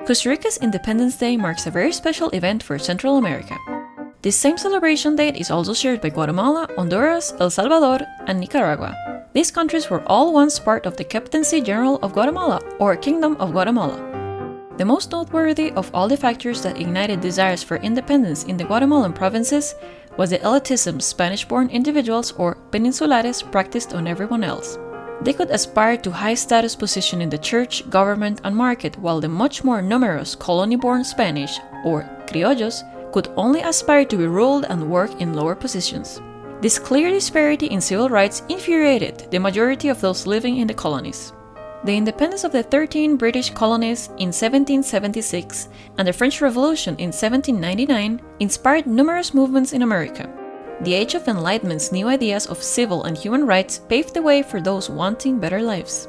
Costa Rica's Independence Day marks a very special event for Central America. This same celebration date is also shared by Guatemala, Honduras, El Salvador, and Nicaragua. These countries were all once part of the Captaincy General of Guatemala, or Kingdom of Guatemala. The most noteworthy of all the factors that ignited desires for independence in the Guatemalan provinces was the elitism Spanish-born individuals or peninsulares practiced on everyone else. They could aspire to high-status position in the church, government, and market, while the much more numerous colony-born Spanish, or criollos, could only aspire to be ruled and work in lower positions. This clear disparity in civil rights infuriated the majority of those living in the colonies. The independence of the 13 British colonies in 1776 and the French Revolution in 1799 inspired numerous movements in America. The Age of Enlightenment's new ideas of civil and human rights paved the way for those wanting better lives.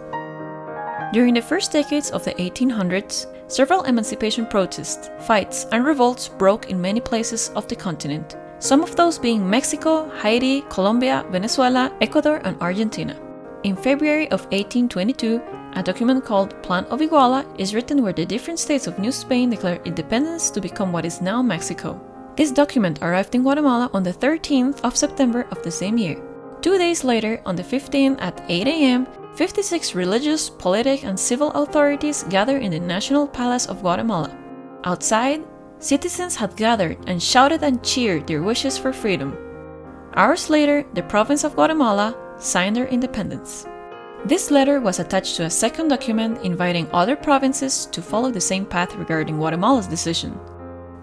During the first decades of the 1800s, several emancipation protests, fights, and revolts broke in many places of the continent, some of those being Mexico, Haiti, Colombia, Venezuela, Ecuador, and Argentina. In February of 1822, a document called Plan of Iguala is written where the different states of New Spain declare independence to become what is now Mexico. This document arrived in Guatemala on the 13th of September of the same year. 2 days later, on the 15th at 8 a.m., 56 religious, politic, and civil authorities gathered in the National Palace of Guatemala. Outside, citizens had gathered and shouted and cheered their wishes for freedom. Hours later, the province of Guatemala signed their independence. This letter was attached to a second document inviting other provinces to follow the same path regarding Guatemala's decision.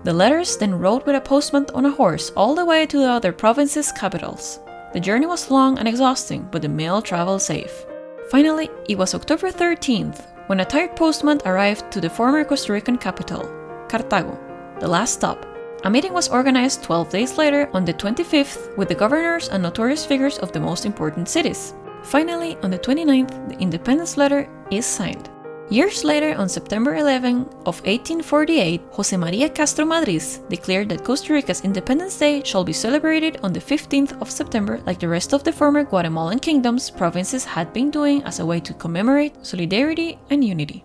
The letters then rode with a postman on a horse all the way to the other provinces' capitals. The journey was long and exhausting, but the mail traveled safe. Finally, it was October 13th when a tired postman arrived to the former Costa Rican capital, Cartago, the last stop. A meeting was organized 12 days later on the 25th with the governors and notorious figures of the most important cities. Finally, on the 29th, the independence letter is signed. Years later, on September 11 of 1848, José María Castro Madriz declared that Costa Rica's Independence Day shall be celebrated on the 15th of September like the rest of the former Guatemalan kingdom's provinces had been doing as a way to commemorate solidarity and unity.